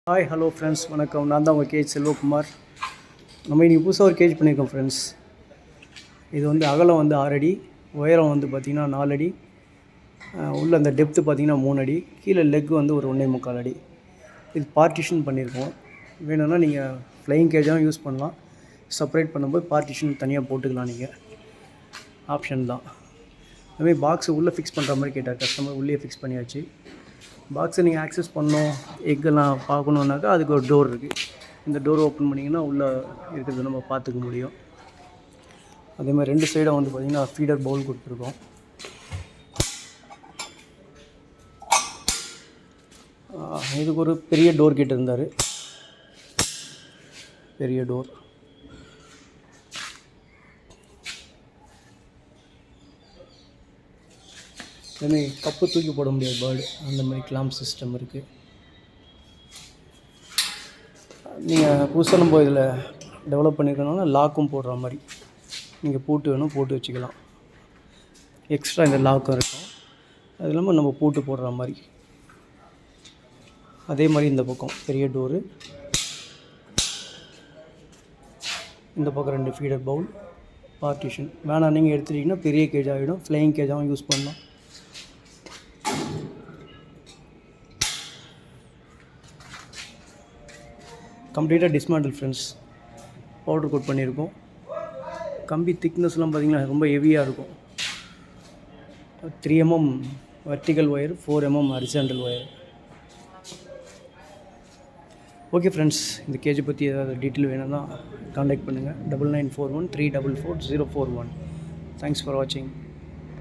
Hi hello friends, வணக்கம். நான் தான் உங்கள் கேஜ் செல்வகுமார். நம்ம இன்றைக்கி புதுசாக ஒரு கேஜ் பண்ணியிருக்கோம் ஃப்ரெண்ட்ஸ். இது வந்து அகலம் வந்து 6 அடி, உயரம் வந்து பார்த்திங்கன்னா 4 அடி, உள்ள அந்த டெப்த்து பார்த்திங்கன்னா 3 அடி, கீழே லெக் வந்து ஒரு 1.25 அடி. இது பார்ட்டிஷன் பண்ணியிருக்கோம். வேணும்னா நீங்கள் ஃப்ளையிங் கேஜாகவும் யூஸ் பண்ணலாம். செப்பரேட் பண்ணும்போது பார்ட்டிஷன் தனியாக போட்டுக்கலாம். நீங்கள் ஆப்ஷன் தான். அதுமாதிரி பாக்ஸை உள்ளே ஃபிக்ஸ் பண்ணுற மாதிரி கேட்டார் கஸ்டமர். உள்ளே ஃபிக்ஸ் பண்ணியாச்சு. பாக்ஸை நீங்கள் ஆக்சஸ் பண்ணணும், எக்கெல்லாம் பார்க்கணுன்னாக்கா அதுக்கு ஒரு டோர் இருக்குது. இந்த டோர் ஓப்பன் பண்ணிங்கன்னா உள்ளே இருக்கிறத நம்ம பார்த்துக்க முடியும். அதேமாதிரி 2 சைடும் வந்து பார்த்திங்கன்னா ஃபீடர் பவுல் கொடுத்துருக்கோம். இதுக்கு ஒரு பெரிய டோர் கிட்ட இருந்தார். பெரிய டோர். அதுமாதிரி கப்பு தூக்கி போட முடியாது பேர்டு, அந்த மாதிரி கிளாம்ப் சிஸ்டம் இருக்குது. நீங்கள் புதுசாக நம்ம இதில் டெவலப் பண்ணியிருக்கனால லாக்கும் போடுற மாதிரி, நீங்கள் பூட்டு வேணும் போட்டு வச்சுக்கலாம். எக்ஸ்ட்ரா இந்த லாக்கும் இருக்கும். அது இல்லாமல் நம்ம பூட்டு போடுற மாதிரி. அதே மாதிரி இந்த பக்கம் பெரிய டோரு, இந்த பக்கம் 2 ஃபீடர் பவுல், பார்ட்டிஷன். வேணாம் நீங்கள் எடுத்துட்டிங்கன்னா பெரிய கேஜ் ஆகிடும். ஃப்ளையிங் கேஜாகவும் யூஸ் பண்ணலாம். கம்ப்ளீட்டாக டிஸ்மேண்டில் ஃப்ரெண்ட்ஸ். பவுடர் கோட் பண்ணியிருக்கோம். கம்பி திக்னஸ்லாம் பார்த்திங்கன்னா ரொம்ப ஹெவியாக இருக்கும். 3 mm vertical wire, 4 mm horizontal wire. Okay friends, இந்த கேஜை பற்றி ஏதாவது டீட்டெயில் வேணும்னா கான்டாக்ட் பண்ணுங்கள். 9941 344 041. தேங்க்ஸ் ஃபார் வாட்சிங்.